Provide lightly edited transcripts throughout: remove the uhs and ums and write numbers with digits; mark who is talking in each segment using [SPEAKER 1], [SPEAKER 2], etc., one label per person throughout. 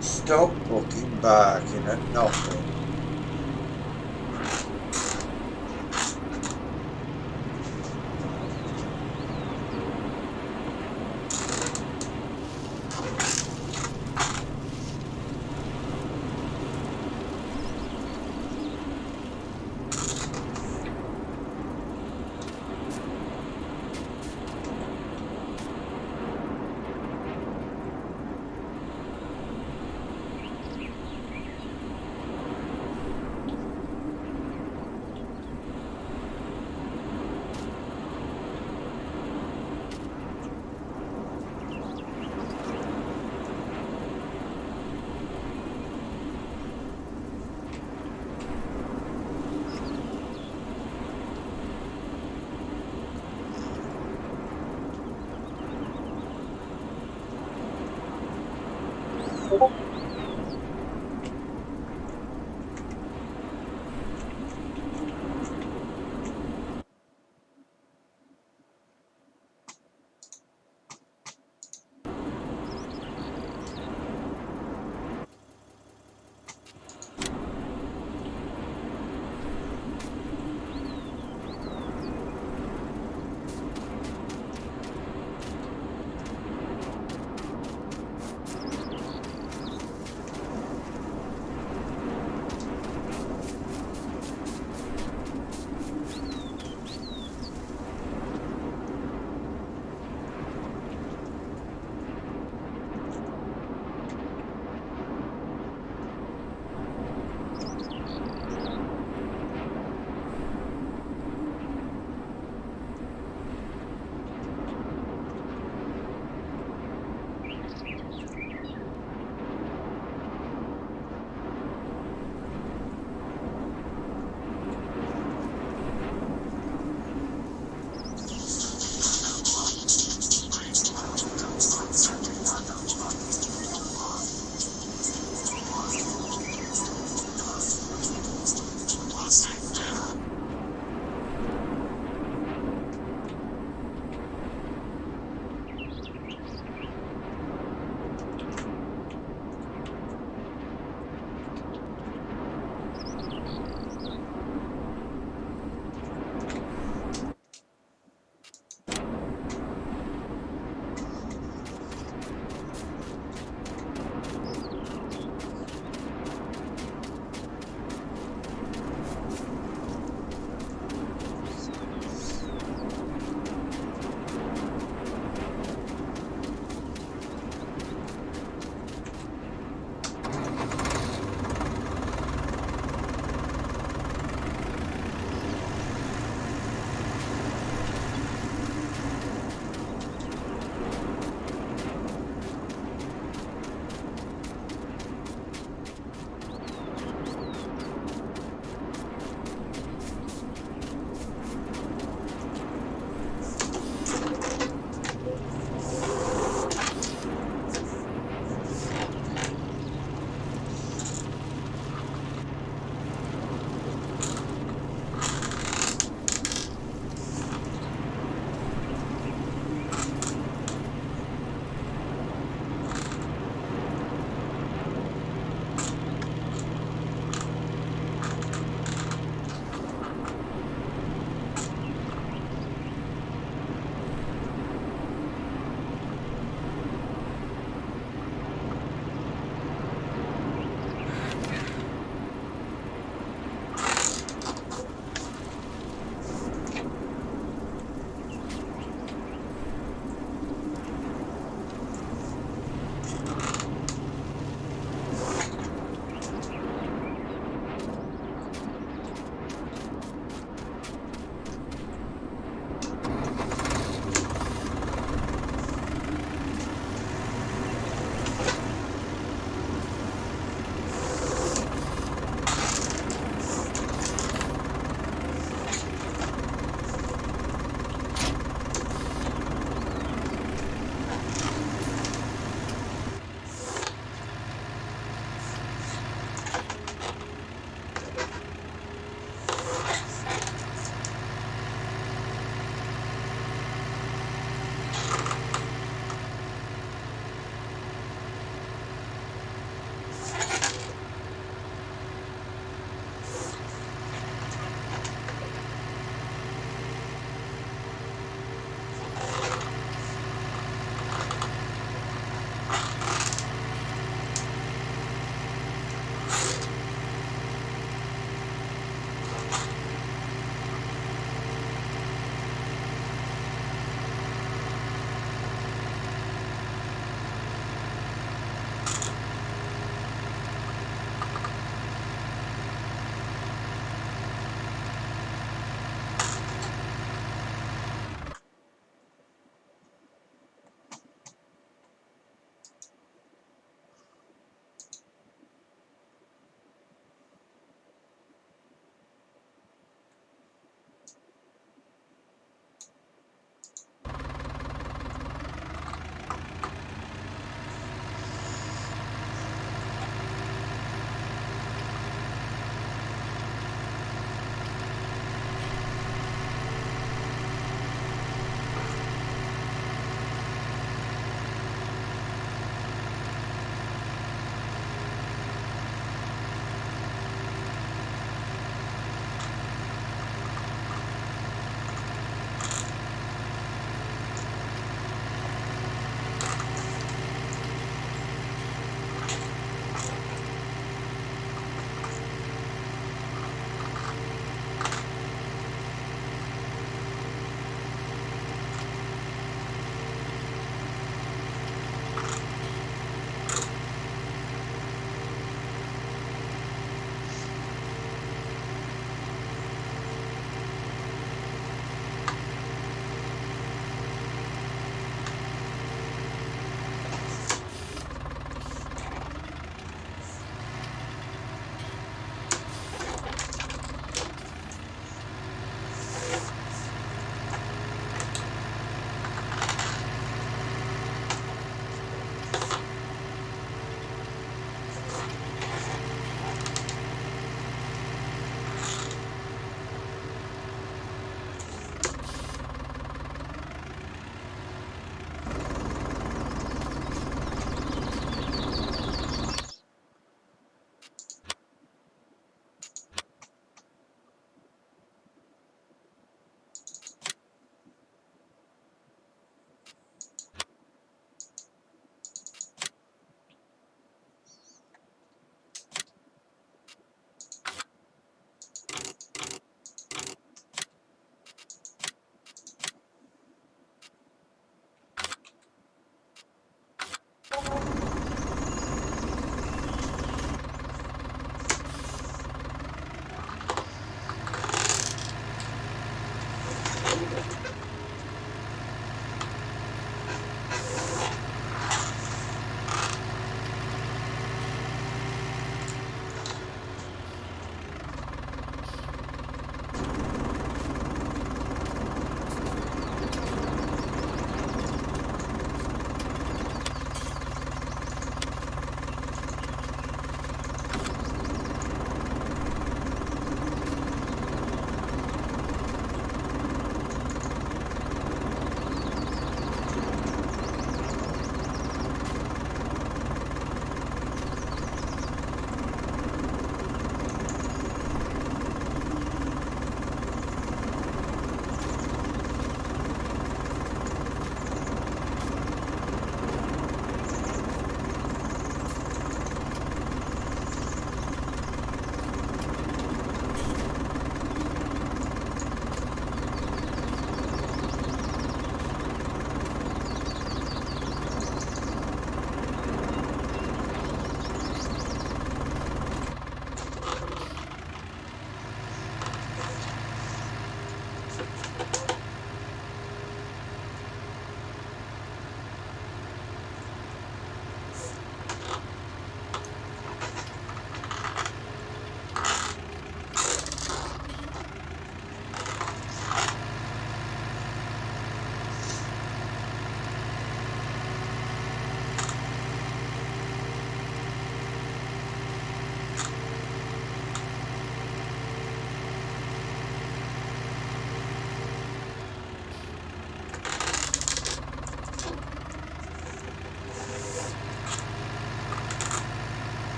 [SPEAKER 1] Stop looking back in at nothing.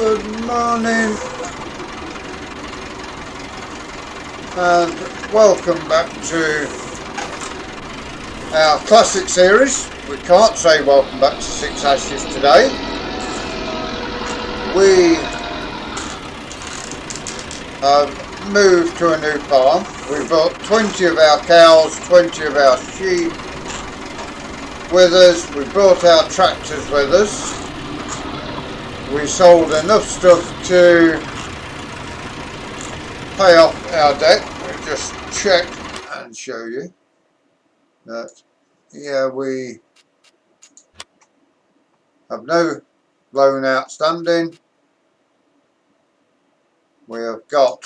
[SPEAKER 1] Good morning. And welcome back to our classic series. We can't say welcome back to 6 Ashes today. We have moved to a new farm. We've got 20 of our cows, 20 of our sheep with us. We brought our tractors with us. We sold enough stuff to pay off our debt. We'll just check and show you that, yeah, we have no loan outstanding. We have got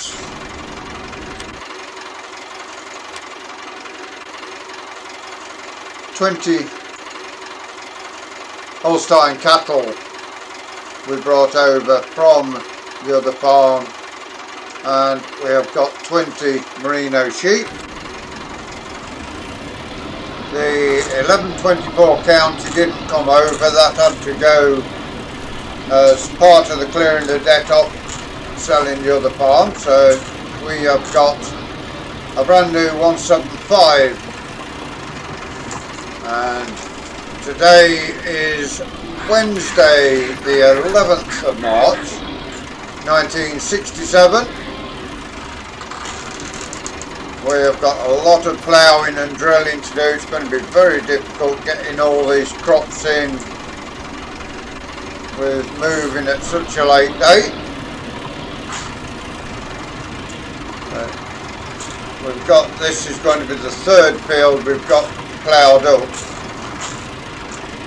[SPEAKER 1] $20 Holstein cattle we brought over from the other farm, and we have got 20 merino sheep. The 1124 county didn't come over, that had to go as part of the clearing the debt off selling the other farm. So we have got a brand new 175, and today is Wednesday the 11th of March 1967. We have got a lot of ploughing and drilling to do. It's going to be very difficult getting all these crops in with moving at such a late date. We've got, this is going to be the third field we've got ploughed up.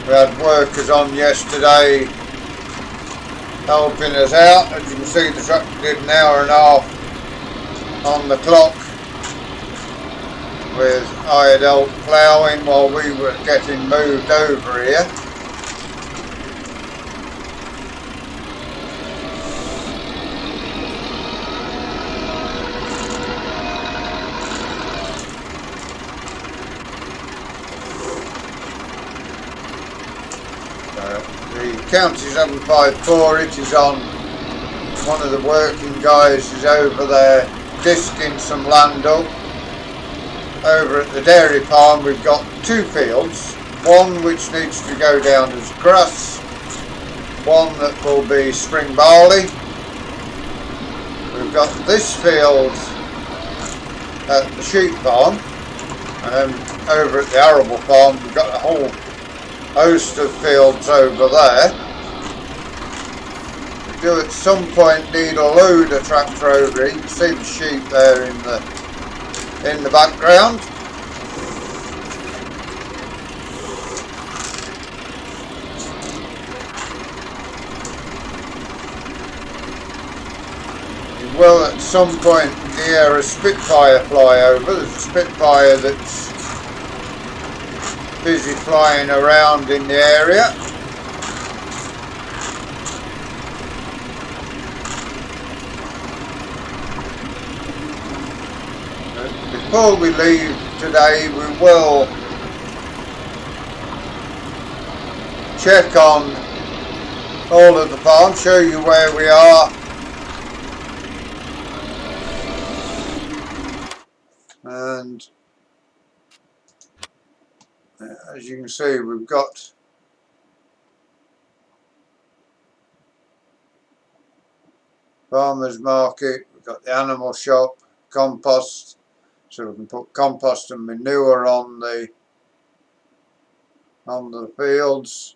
[SPEAKER 1] We had workers on yesterday helping us out. As you can see, the tractor did an hour and a half on the clock with hired help ploughing while we were getting moved over here. The county 754, it is on. One of the working guys is over there disking some land up. Over at the dairy farm we've got 2 fields, one which needs to go down as grass, one that will be spring barley. We've got this field at the sheep farm, and over at the arable farm we've got a whole host of fields over there. We do at some point need a loader tractor over here. You can see the sheep there in the background. You will at some point hear a Spitfire fly over. There's a Spitfire that's busy flying around in the area. Before we leave today, we will check on all of the farm, show you where we are, and as you can see, we've got farmers market, we've got the animal shop, compost, so we can put compost and manure on the fields.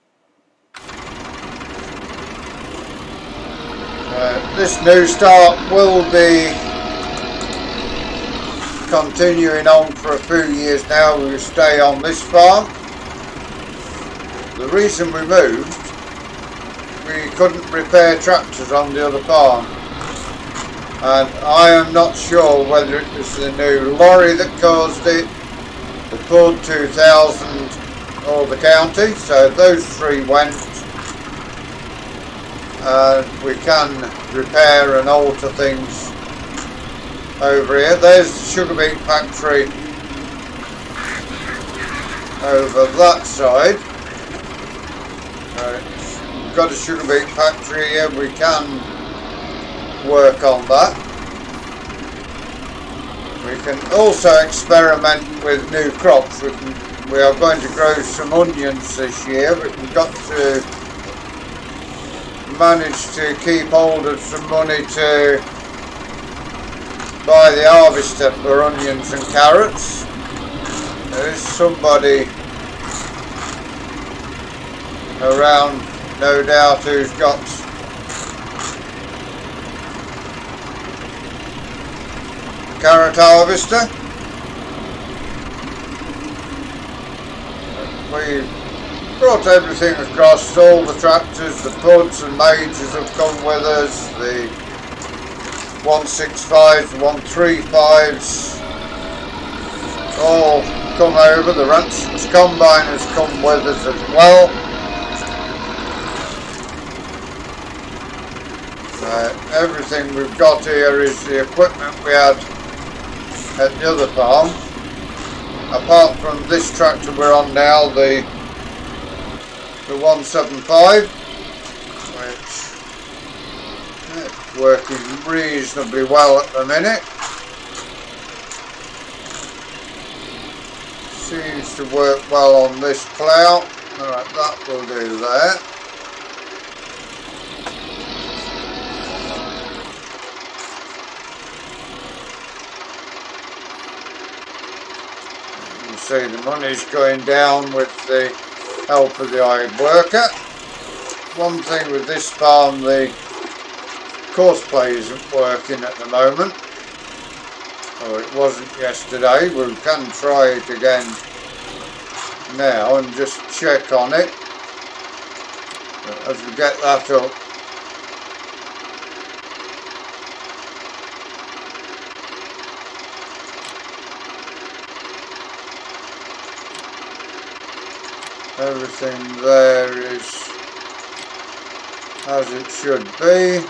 [SPEAKER 1] This new start will be continuing on for a few years now. We will stay on this farm. The reason we moved, we couldn't repair tractors on the other farm, and I am not sure whether it was the new lorry that caused it, the Ford 2000 or the county. So those 3 went, and we can repair and alter things over here. There's the sugar beet factory over that side. We've got a sugar beet factory here, we can work on that. can also experiment with new crops. We are going to grow some onions this year, but we've got to manage to keep hold of some money to buy the harvester for onions and carrots. There is somebody around, no doubt, who's got carrot harvester. We brought everything across, all the tractors, the buds and majors have come with us, the 165s, the 135s, all come over. The Ranchers Combine has come with us as well. Everything we've got here is the equipment we had at the other farm. Apart from this tractor we're on now, the 175, which is working reasonably well at the minute. Seems to work well on this plough. Alright, that will do there. You see the money's going down with the help of the hired worker. One thing with this farm, the course play isn't working at the moment. Oh, it wasn't yesterday. We can try it again now and just check on it. But as we get that up, everything there is as it should be.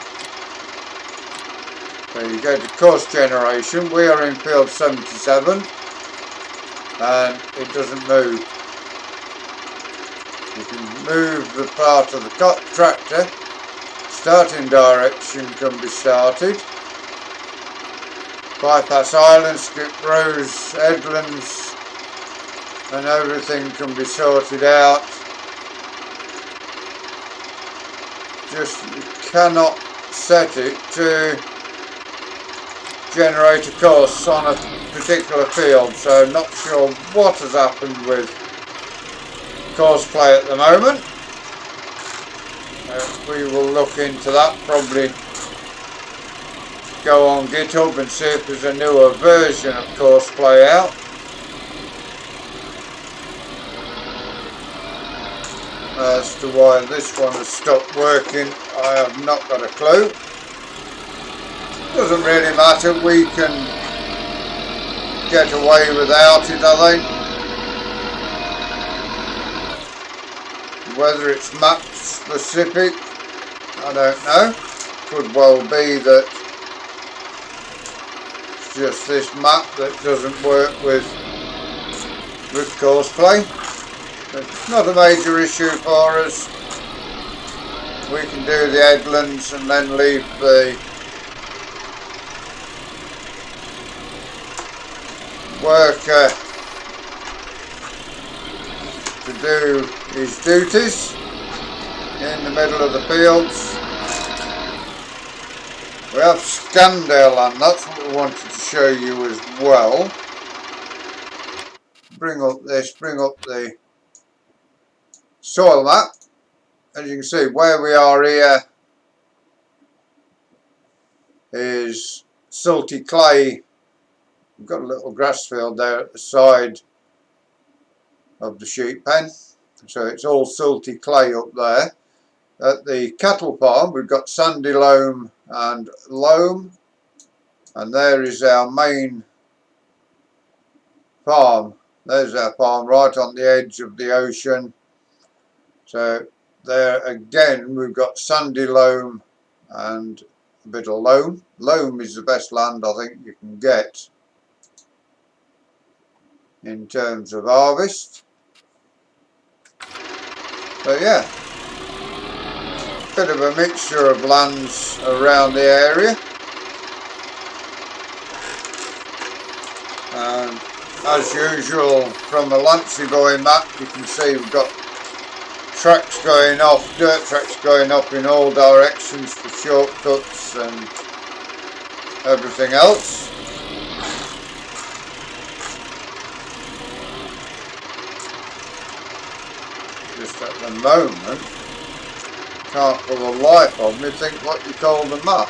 [SPEAKER 1] So you go to course generation. We are in field 77 and it doesn't move. You can move the part of the tractor. Starting direction can be started. Bypass islands, skip rows, headlands, and everything can be sorted out. Just you cannot set it to generate a course on a particular field, so not sure what has happened with course play at the moment. We will look into that, probably go on GitHub and see if there's a newer version of course play out. As to why this one has stopped working, I have not got a clue. Doesn't really matter, we can get away without it, I think. Whether it's map specific, I don't know. Could well be that it's just this map that doesn't work with course play. It's not a major issue for us. We can do the headlands and then leave the worker to do his duties in the middle of the fields. We have scanned our land, that's what we wanted to show you as well. Bring up this, bring up the soil map. As you can see, where we are here is silty clay. We've got a little grass field there at the side of the sheep pen, so it's all silty clay up there. At the cattle farm we've got sandy loam and loam, and there is our main farm. There's our farm right on the edge of the ocean. So there again we've got sandy loam and a bit of loam. Loam is the best land I think you can get in terms of harvest. So yeah, bit of a mixture of lands around the area. And as usual, from a Lancey going map, you can see we've got tracks going off, dirt tracks going up in all directions for shortcuts and everything else. Just at the moment, can't for the life of me think what you call the map.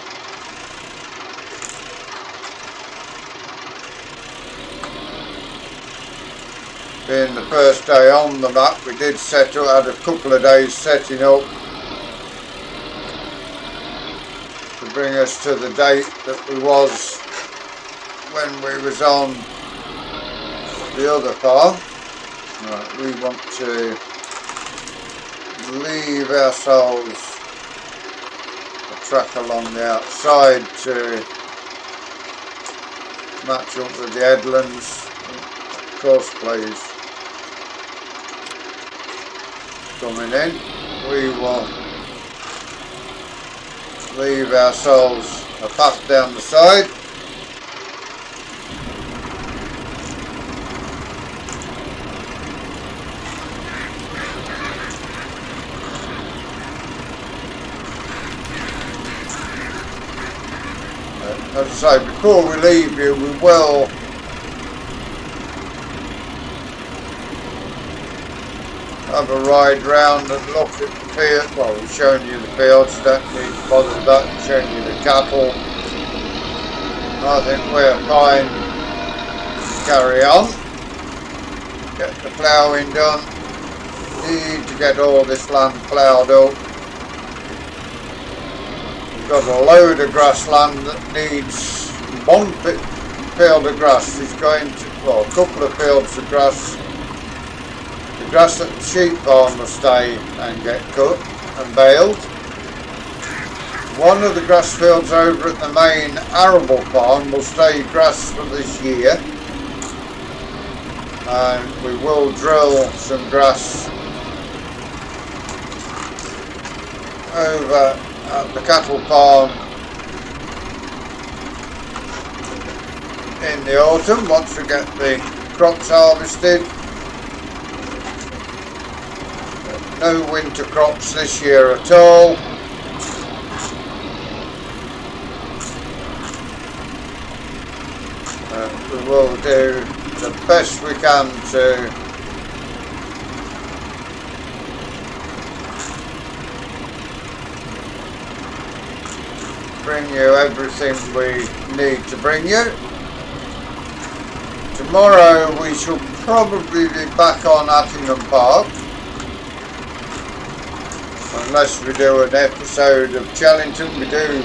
[SPEAKER 1] Being the first day on the map, we did had a couple of days setting up to bring us to the date that we was when we was on the other farm. Right, we want to leave ourselves a track along the outside to match up with the headlands. Of course, please. Coming in, we will leave ourselves a path down the side. As I say, before we leave you, we will have a ride round and look at the field. Well, we've shown you the fields, don't need to bother with that. We've shown you the cattle. I think we're fine to carry on. Get the ploughing done. Need to get all this land ploughed up. We've got a load of grassland that needs one field of grass. Is going to, well, a couple of fields of grass. The grass at the sheep farm will stay and get cut and baled. One of the grass fields over at the main arable farm will stay grass for this year, and we will drill some grass over at the cattle farm in the autumn once we get the crops harvested. No winter crops this year at all. We will do the best we can to bring you everything we need to bring you. Tomorrow we shall probably be back on Attingham Park, unless we do an episode of Challengton. We do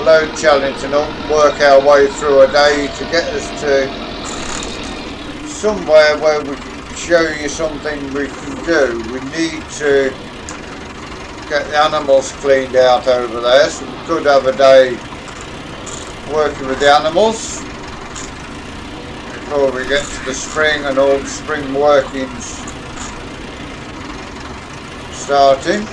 [SPEAKER 1] load Challengton up, work our way through a day to get us to somewhere where we can show you something we can do. We need to get the animals cleaned out over there, so we could have a day working with the animals before we get to the spring and all the spring workings starting.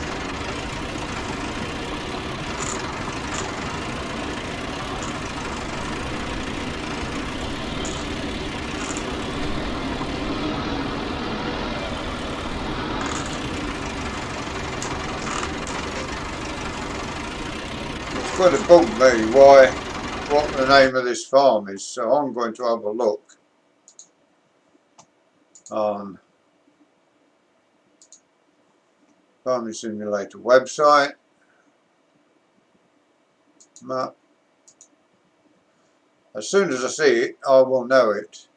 [SPEAKER 1] It's going to bug me what the name of this farm is, so I'm going to have a look on Farming Simulator website, map. As soon as I see it, I will know it.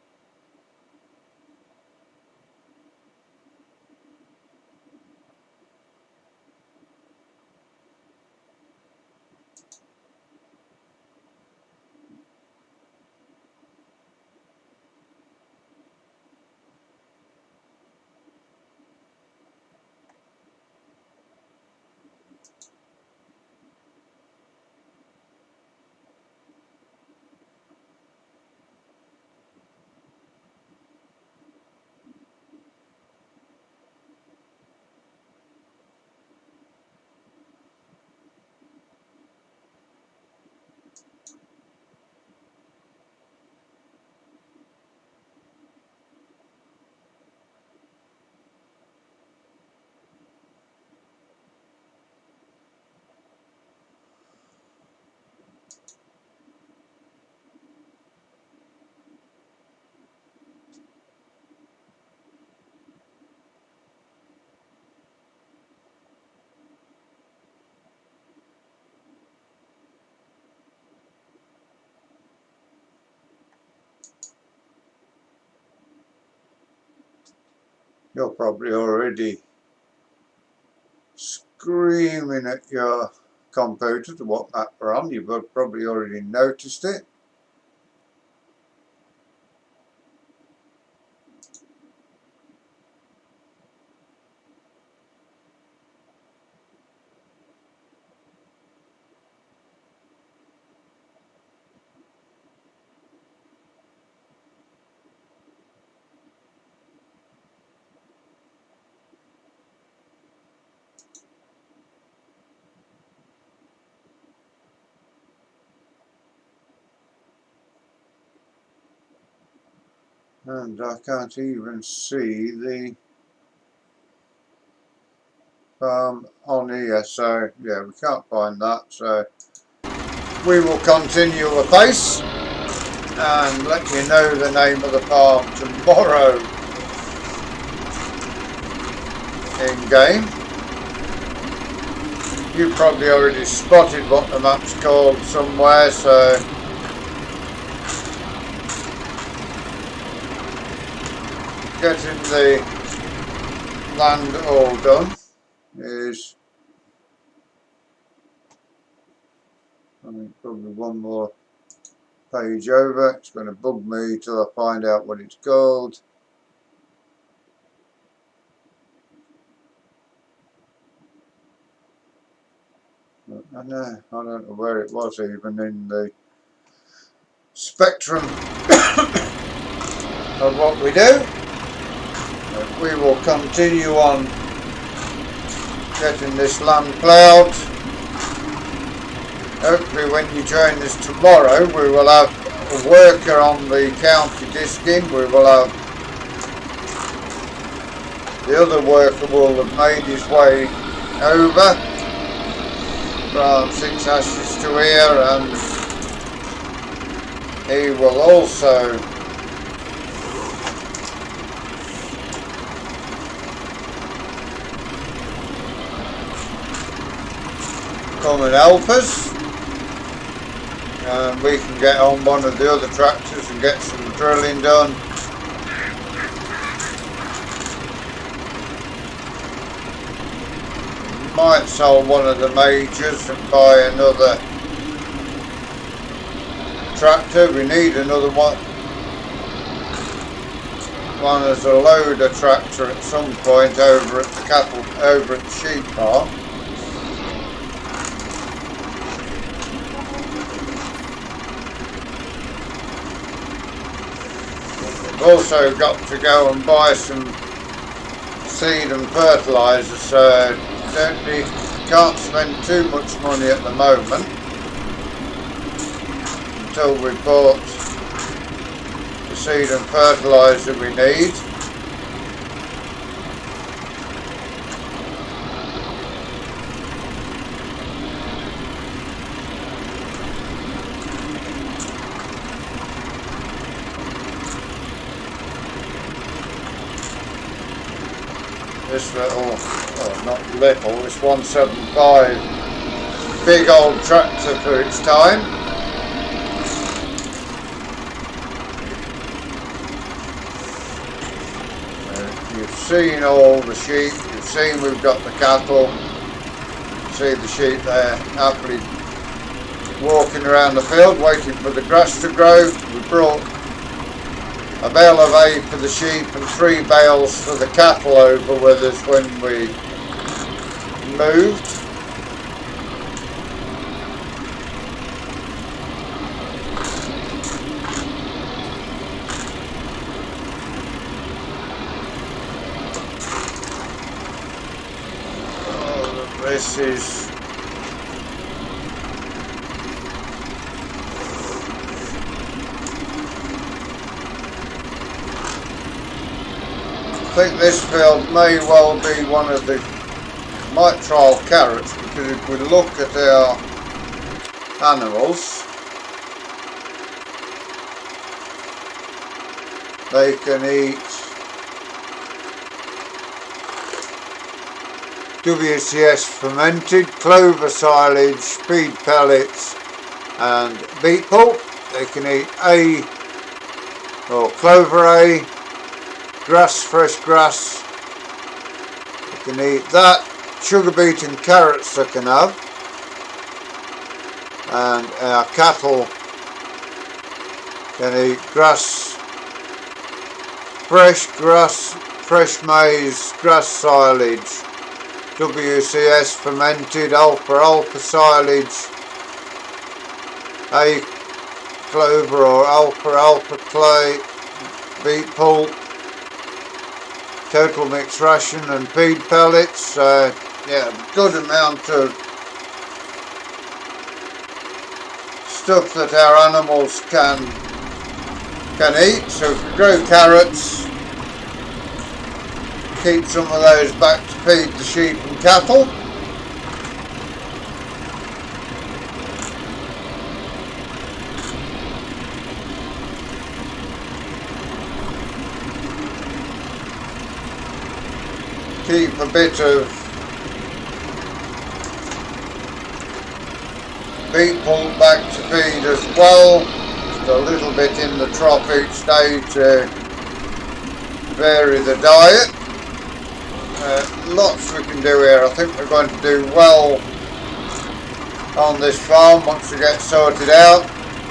[SPEAKER 1] You're probably already screaming at your computer to what map we're on. You've probably already noticed it. And I can't even see the farm on here, so yeah, we can't find that, so we will continue apace and let you know the name of the farm tomorrow in game. You probably already spotted what the map's called somewhere, so getting the land all done is, I think, probably one more page over. It's going to bug me till I find out what it's called. I don't know where it was even in the spectrum of what we do. But we will continue on getting this land ploughed. Hopefully when you join us tomorrow we will have a worker on the county disking. We will have the other worker will have made his way over from 6 Ashes to here, and he will also come and help us, and we can get on one of the other tractors and get some drilling done. Might sell one of the majors and buy another tractor. We need another one as a loader tractor at some point over at the sheep farm. We've also got to go and buy some seed and fertiliser, so can't spend too much money at the moment until we've bought the seed and fertiliser we need. This little, well, not little, this 175 big old tractor for its time. You've seen all the sheep, you've seen we've got the cattle, you see the sheep there happily walking around the field waiting for the grass to grow. We brought a bale of hay for the sheep and 3 bales for the cattle over with us when we moved. Oh, this is I think this field may well be one of the, might trial carrots, because if we look at our animals, they can eat WCS fermented, clover silage, feed pellets and beet pulp. They can eat hay or clover hay, grass, fresh grass, can eat that. Sugar beet and carrots they can have. And our cattle can eat grass, fresh maize, grass silage, WCS fermented alfalfa silage, hay clover or alfalfa clay, beet pulp, total mixed ration and feed pellets. Yeah, good amount of stuff that our animals can eat. So if we grow carrots, keep some of those back to feed the sheep and cattle. Keep a bit of beet pulp back to feed as well. Just a little bit in the trough each day to vary the diet. Lots we can do here. I think we're going to do well on this farm once we get sorted out.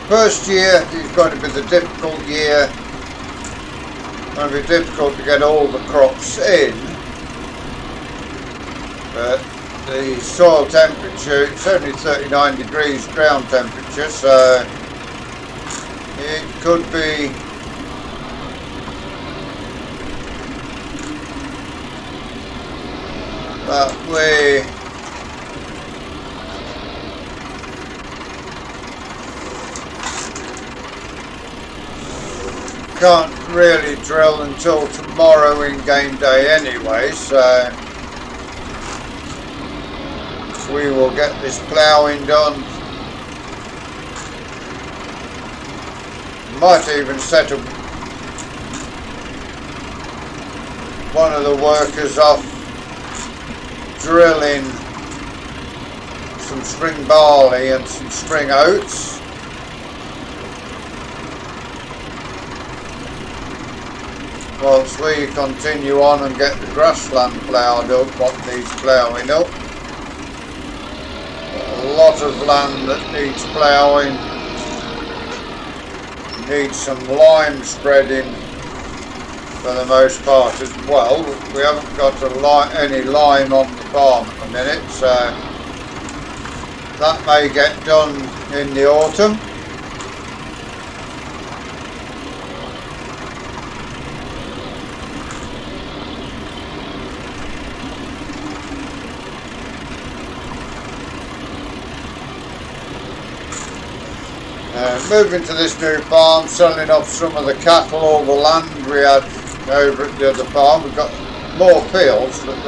[SPEAKER 1] First year is going to be the difficult year. It's going to be difficult to get all the crops in. But the soil temperature, it's only 39 degrees ground temperature, so it could be that we can't really drill until tomorrow in game day anyway, so we will get this ploughing done. Might even set up one of the workers off drilling some spring barley and some spring oats. Whilst we continue on and get the grassland ploughed up, what needs ploughing up. A lot of land that needs ploughing, needs some lime spreading for the most part as well. We haven't got any lime on the farm at the minute, so that may get done in the autumn. Moving to this new farm, selling off some of the cattle, all the land we had over at the other farm. We've got more fields, but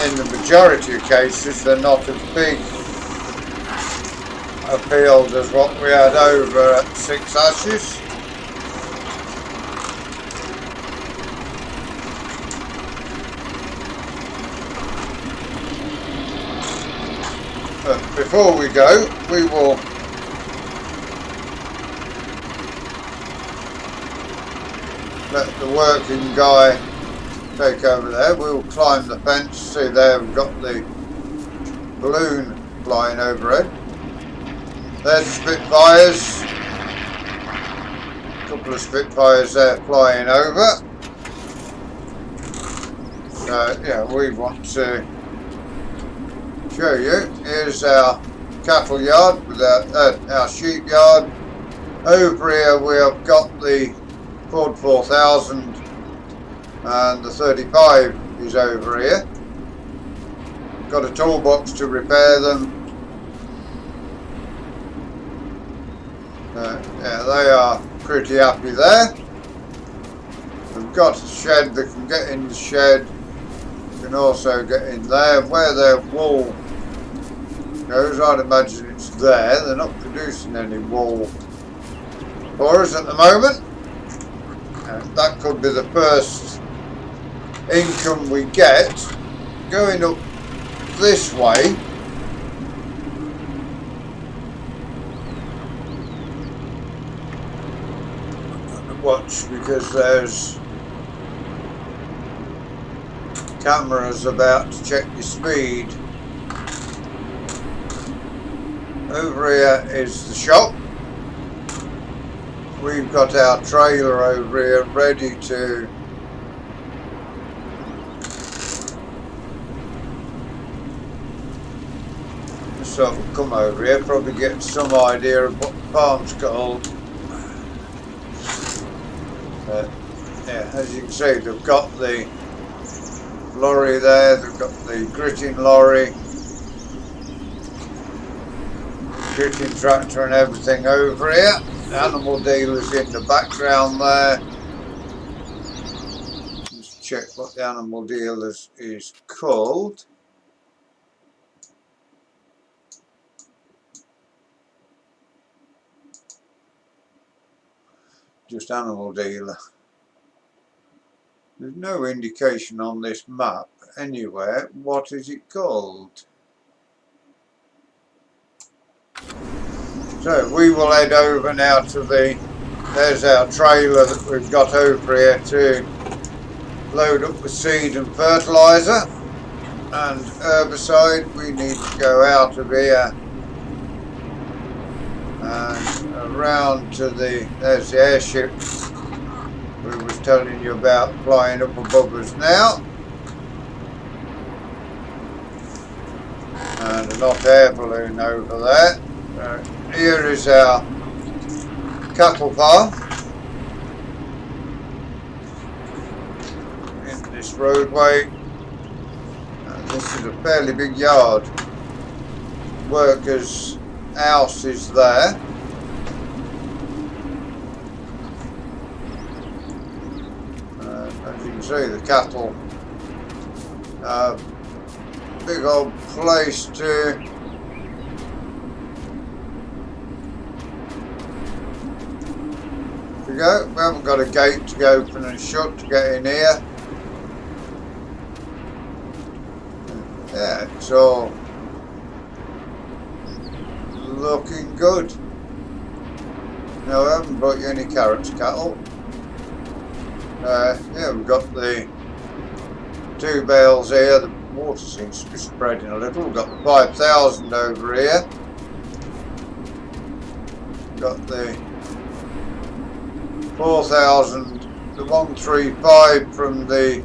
[SPEAKER 1] in the majority of cases they're not as big a field as what we had over at Six Ashes. But before we go, we will let the working guy take over there. We'll climb the fence. See there, we've got the balloon flying overhead. There's Spitfires. A couple of Spitfires there flying over. So yeah, we want to show you. Here's our cattle yard with our sheep yard. Over here we have got the Ford 4000 and the 35 is over here. Got a toolbox to repair them. Yeah, they are pretty happy there. We've got a shed, they can get in the shed, can also get in there. Where their wool goes, I'd imagine it's there. They're not producing any wool for us at the moment. That could be the first income we get. Going up this way, watch, because there's camera's about to check your speed. Over here is the shop. We've got our trailer over here ready to so we'll come over here, probably get some idea of what the farm's called. Yeah, as you can see, they've got the lorry there, they've got the gritting lorry, gritting tractor and everything over here. The animal dealer's in the background there. Let's check what the animal dealer is called. Just animal dealer. There's no indication on this map anywhere. What is it called? So we will head over now to there's our trailer that we've got over here to load up with seed and fertiliser and herbicide. We need to go out of here and around to there's the airship we was telling you about flying up above us now, and a hot air balloon over there. Here is our cattle farm in this roadway, and this is a fairly big yard. Workers' house is there. As you can see, the cattle, big old place to go. We haven't got a gate to open and shut to get in here. Yeah, it's all looking good. No, I haven't brought you any carrots, cattle. Yeah, we've got the 2 bales here. The water seems to be spreading a little. We've got the 5,000 over here. We've got the 4,000, the 135 from the,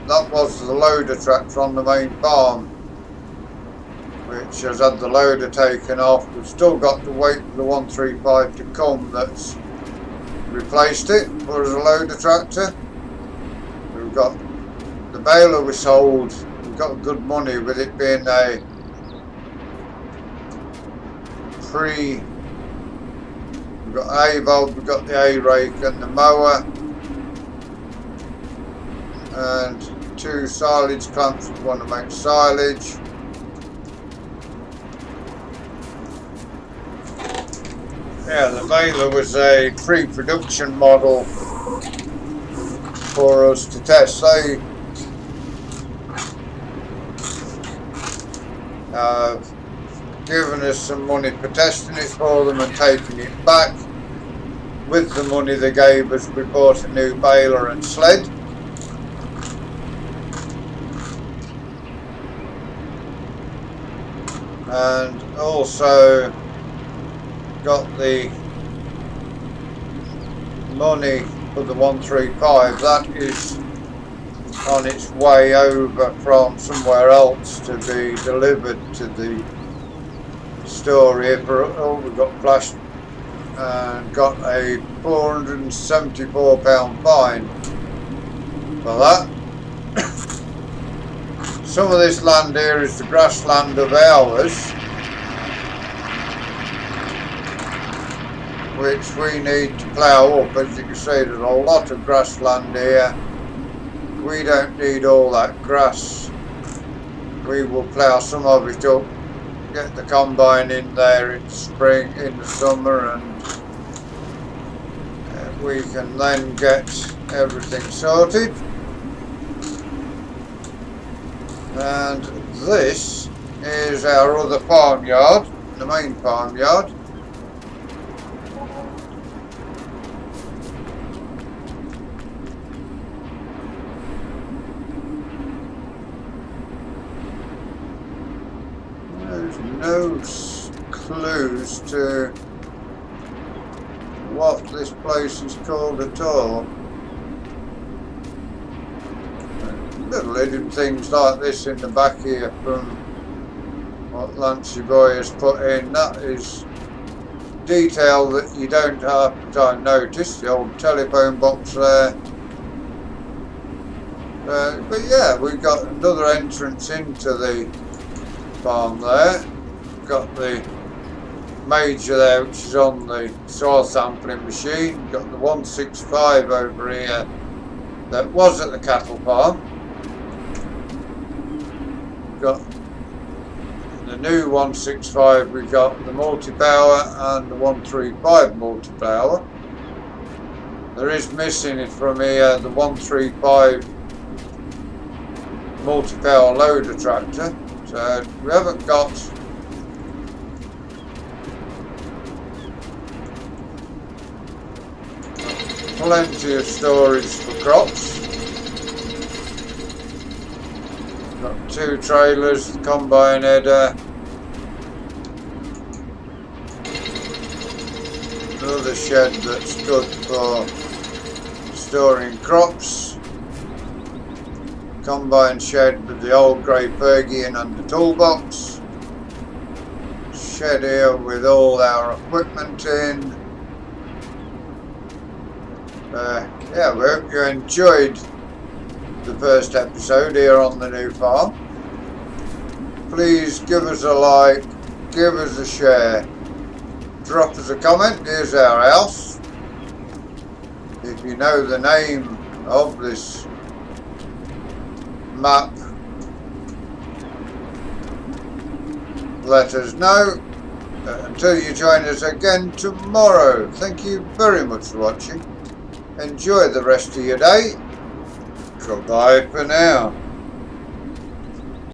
[SPEAKER 1] that was the loader tractor on the main farm, which has had the loader taken off. We've still got to wait for the 135 to come that's replaced it for as a loader tractor. We've got the baler we sold. We've got good money with it being a we've got A-Bob, we've got the A-rake and the mower, and 2 silage clamps if you want to make silage. Yeah, the baler was a pre-production model for us to test. They have given us some money for testing it for them and taking it back. With the money they gave us, we bought a new baler and sled. And also got the money for the 135. That is on its way over from somewhere else to be delivered to the store here. We've got flashed and got a £474 fine for that. Some of this land here is the grassland of ours, which we need to plough up. As you can see, there's a lot of grassland here. We don't need all that grass. We will plough some of it up, get the combine in there in spring, in the summer, and we can then get everything sorted. And this is our other farmyard, the main farmyard. no clues to what this place is called at all. Little hidden things like this in the back here from what Lancey Boy has put in. That is detail that you don't half the time notice. The old telephone box there. But yeah, we've got another entrance into the farm there. We've got the major there, which is on the soil sampling machine. We've got the 165 over here that was at the cattle farm. We've got the new 165, we've got the multi-power and the 135 multi-power. There is missing it from here the 135 multi-power loader tractor, so we haven't got plenty of storage for crops. Got 2 trailers, the combine header, another shed that's good for storing crops. Combine shed with the old grey ferguson and the toolbox. Shed here with all our equipment in. Yeah, we hope you enjoyed the first episode here on the new farm. Please give us a like, give us a share, drop us a comment. Here's our house. If you know the name of this map, let us know. Until you join us again tomorrow, thank you very much for watching. Enjoy the rest of your day. Goodbye for now.